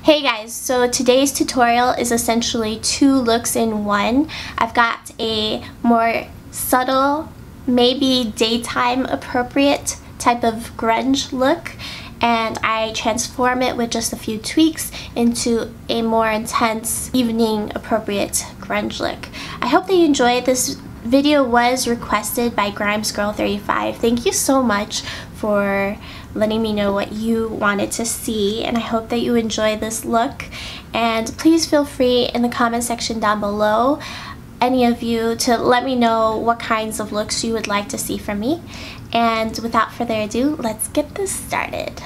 Hey guys, so today's tutorial is essentially 2 looks in one. I've got a more subtle, maybe daytime appropriate type of grunge look, and I transform it with just a few tweaks into a more intense evening appropriate grunge look. I hope that you enjoyed. This video was requested by GrimesGirl35. Thank you so much for letting me know what you wanted to see, and I hope that you enjoy this look. And please feel free in the comment section down below, any of you, to let me know what kinds of looks you would like to see from me. And without further ado, let's get this started.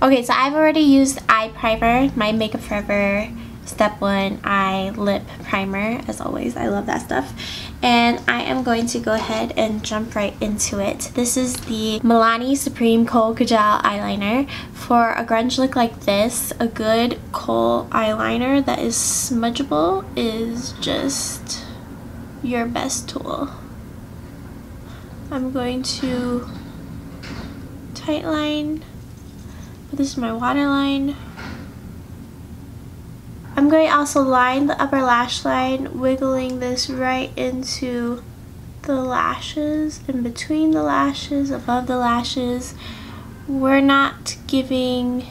Okay, so I've already used eye primer, my Makeup Forever Step 1 Eye Lip Primer. As always, I love that stuff. And I am going to go ahead and jump right into it. This is the Milani Supreme Kohl Kajal eyeliner. For a grunge look like this, a good kohl eyeliner that is smudgeable is just your best tool. I'm going to tightline. This is my waterline. I'm going to also line the upper lash line, wiggling this right into the lashes, in between the lashes, above the lashes. We're not giving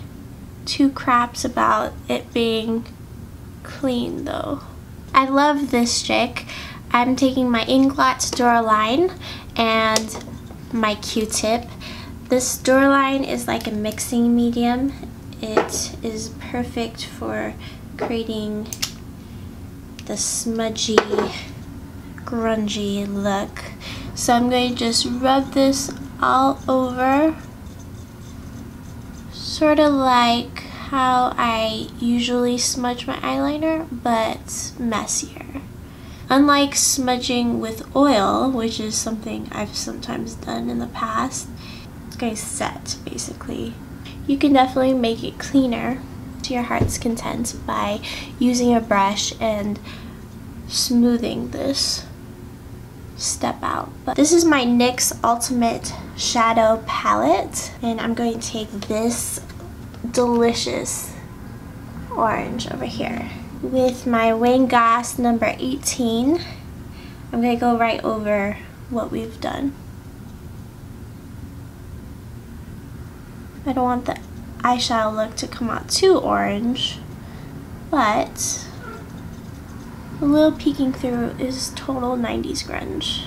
two craps about it being clean though. I love this trick. I'm taking my Inglot Duraline and my Q-tip. This Duraline is like a mixing medium. It is perfect for creating the smudgy, grungy look. So I'm going to just rub this all over, sort of like how I usually smudge my eyeliner, but messier. Unlike smudging with oil, which is something I've sometimes done in the past, it's going to set basically. You can definitely make it cleaner to your heart's content by using a brush and smoothing this step out. But this is my NYX Ultimate Shadow Palette, and I'm going to take this delicious orange over here with my Wayne Goss number 18. I'm going to go right over what we've done. I don't want the eyeshadow look to come out too orange, but a little peeking through is total 90s grunge.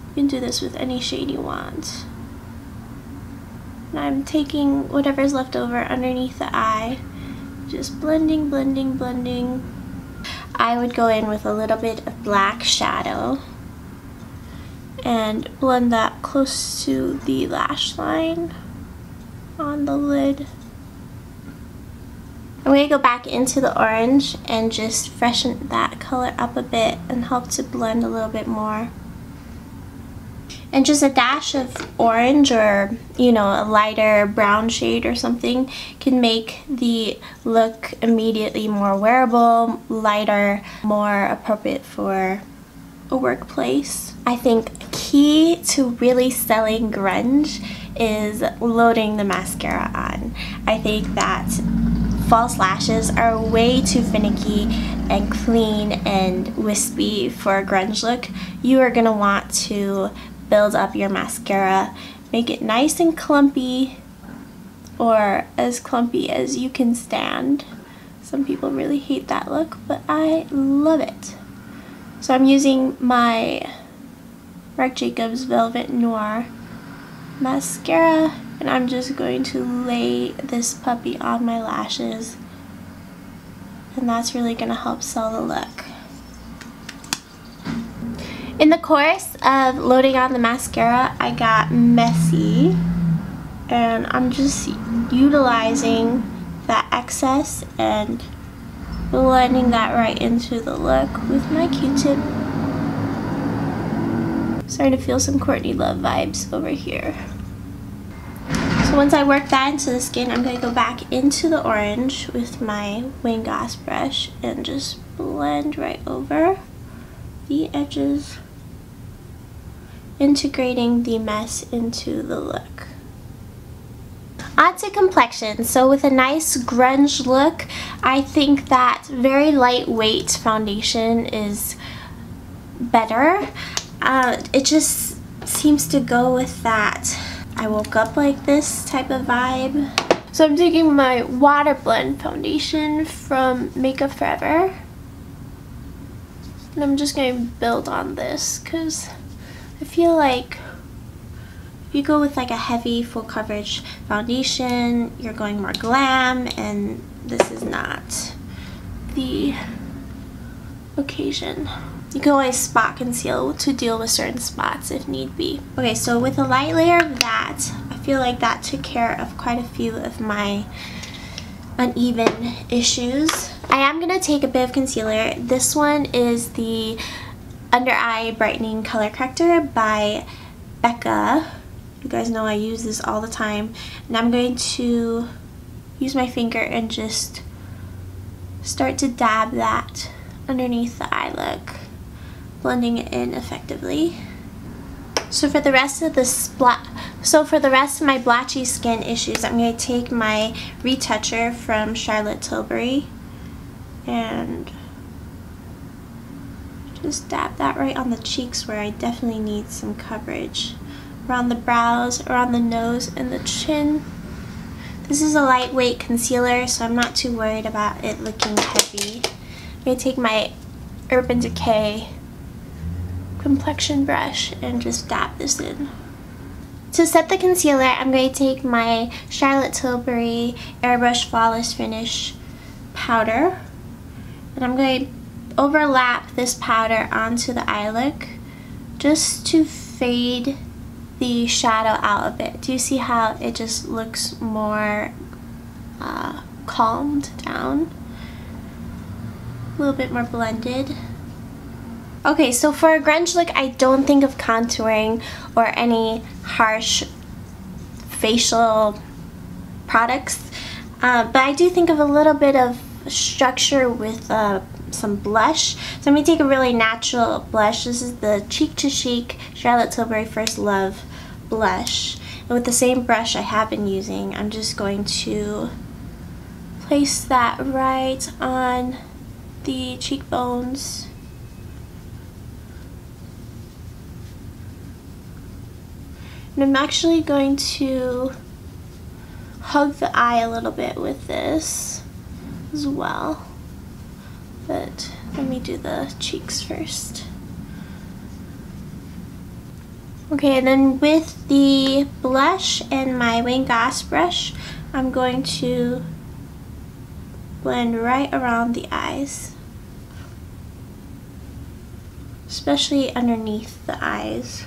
You can do this with any shade you want. And I'm taking whatever's left over underneath the eye, just blending, blending, blending. I would go in with a little bit of black shadow and blend that close to the lash line on the lid. I'm going to go back into the orange and just freshen that color up a bit and help to blend a little bit more. And just a dash of orange, or you know, a lighter brown shade or something, can make the look immediately more wearable, lighter, more appropriate for a workplace. I think key to really selling grunge is loading the mascara on. I think that false lashes are way too finicky and clean and wispy for a grunge look. You are gonna want to build up your mascara, make it nice and clumpy, or as clumpy as you can stand. Some people really hate that look, but I love it. So I'm using my Marc Jacobs Velvet Noir mascara, and I'm just going to lay this puppy on my lashes, and that's really going to help sell the look. In the course of loading on the mascara, I got messy, and I'm just utilizing that excess and blending that right into the look with my Q-tip. Starting to feel some Courtney Love vibes over here. Once I work that into the skin, I'm going to go back into the orange with my Wayne Goss brush and just blend right over the edges, integrating the mess into the look. On to complexion. So with a nice grunge look, I think that very lightweight foundation is better. It just seems to go with that I woke up like this type of vibe. So I'm taking my Water Blend foundation from Makeup Forever, and I'm just going to build on this because I feel like if you go with like a heavy full coverage foundation, you're going more glam, and this is not the occasion. You can always spot conceal to deal with certain spots if need be. Okay, so with a light layer of that, I feel like that took care of quite a few of my uneven issues. I am going to take a bit of concealer. This one is the Under Eye Brightening Color Corrector by Becca. You guys know I use this all the time. And I'm going to use my finger and just start to dab that underneath the eye look, blending it in effectively. So for the rest of my blotchy skin issues, I'm going to take my retoucher from Charlotte Tilbury and just dab that right on the cheeks where I definitely need some coverage. Around the brows, around the nose, and the chin. This is a lightweight concealer, so I'm not too worried about it looking heavy. I'm going to take my Urban Decay complexion brush and just dab this in. To set the concealer, I'm going to take my Charlotte Tilbury Airbrush Flawless Finish powder, and I'm going to overlap this powder onto the eye look just to fade the shadow out a bit. Do you see how it just looks more calmed down? A little bit more blended. Okay, so for a grunge look, I don't think of contouring or any harsh facial products, but I do think of a little bit of structure with some blush. So I'm going to take a really natural blush. This is the Cheek to Chic Charlotte Tilbury First Love blush. And with the same brush I have been using, I'm just going to place that right on the cheekbones. And I'm actually going to hug the eye a little bit with this as well. But let me do the cheeks first. Okay, and then with the blush and my Wayne Goss brush, I'm going to blend right around the eyes, especially underneath the eyes,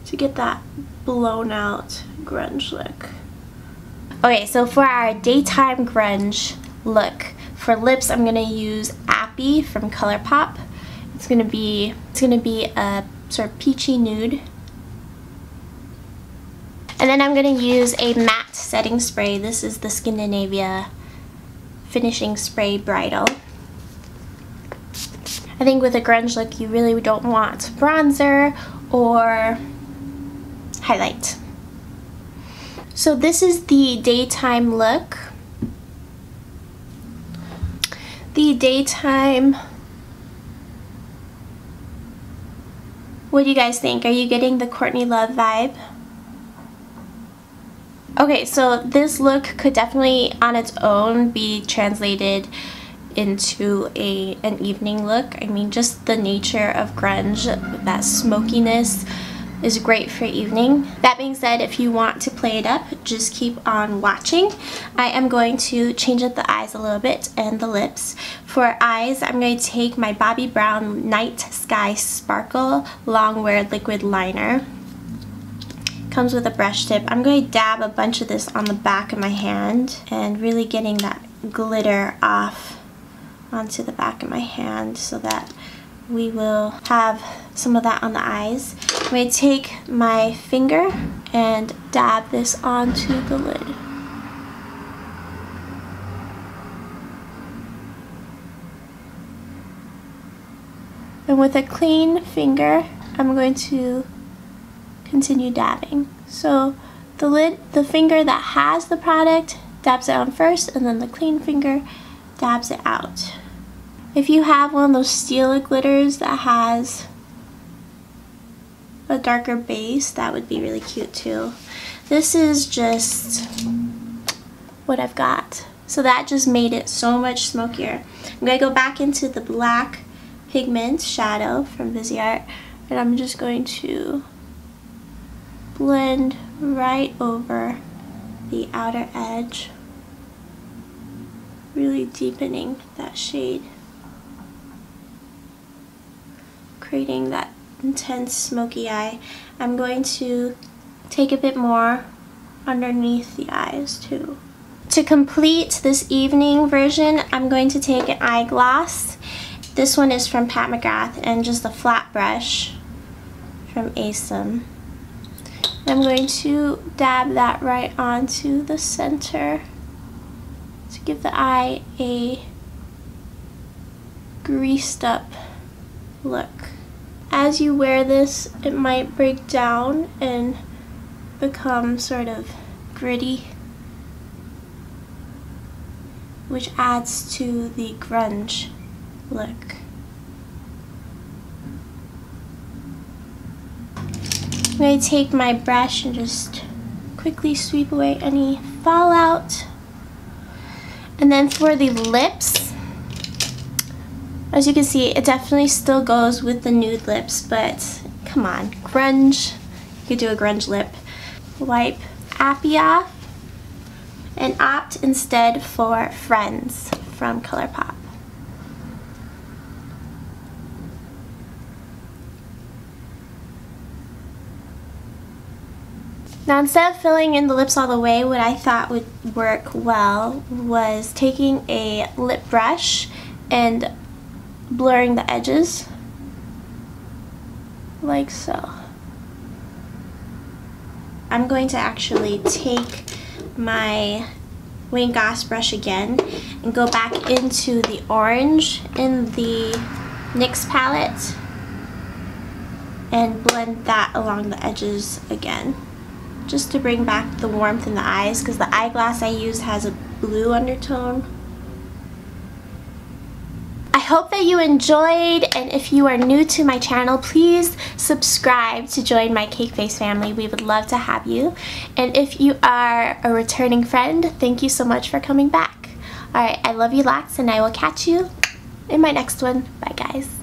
to get that blown out grunge look. Okay, so for our daytime grunge look, for lips I'm gonna use Appy from ColourPop. It's gonna be a sort of peachy nude. And then I'm gonna use a matte setting spray. This is the Scandinavia Finishing Spray Bridal. I think with a grunge look you really don't want bronzer or highlight. So this is the daytime look. The daytime, what do you guys think? Are you getting the Courtney Love vibe? Okay, so this look could definitely on its own be translated into an evening look. I mean, just the nature of grunge, that smokiness, is great for evening. That being said, if you want to play it up, just keep on watching. I am going to change up the eyes a little bit and the lips. For eyes, I'm going to take my Bobbi Brown Night Sky Sparkle Longwear Liquid Liner. Comes with a brush tip. I'm going to dab a bunch of this on the back of my hand and really getting that glitter off onto the back of my hand so that we will have some of that on the eyes. I'm going to take my finger and dab this onto the lid. And with a clean finger, I'm going to continue dabbing. So the finger that has the product dabs it on first, and then the clean finger dabs it out. If you have one of those steel glitters that has a darker base, that would be really cute too. This is just what I've got. So that just made it so much smokier. I'm going to go back into the black pigment shadow from Viseart, and I'm just going to blend right over the outer edge, really deepening that shade, creating that intense smoky eye. I'm going to take a bit more underneath the eyes too. To complete this evening version, I'm going to take an eyeglass. This one is from Pat McGrath, and just a flat brush from Asim. I'm going to dab that right onto the center to give the eye a greased up look. As you wear this, it might break down and become sort of gritty, which adds to the grunge look. I'm going to take my brush and just quickly sweep away any fallout. And then for the lips, as you can see, it definitely still goes with the nude lips, but come on, grunge. You could do a grunge lip. Wipe Appy off and opt instead for Friends from ColourPop. Now, instead of filling in the lips all the way, what I thought would work well was taking a lip brush and blurring the edges like so. I'm going to actually take my Wayne Goss brush again and go back into the orange in the NYX palette and blend that along the edges again, just to bring back the warmth in the eyes, because the eyeglass I used has a blue undertone. I hope that you enjoyed, and if you are new to my channel, please subscribe to join my Cake Face family. We would love to have you. And if you are a returning friend, thank you so much for coming back. Alright, I love you lots, and I will catch you in my next one. Bye guys.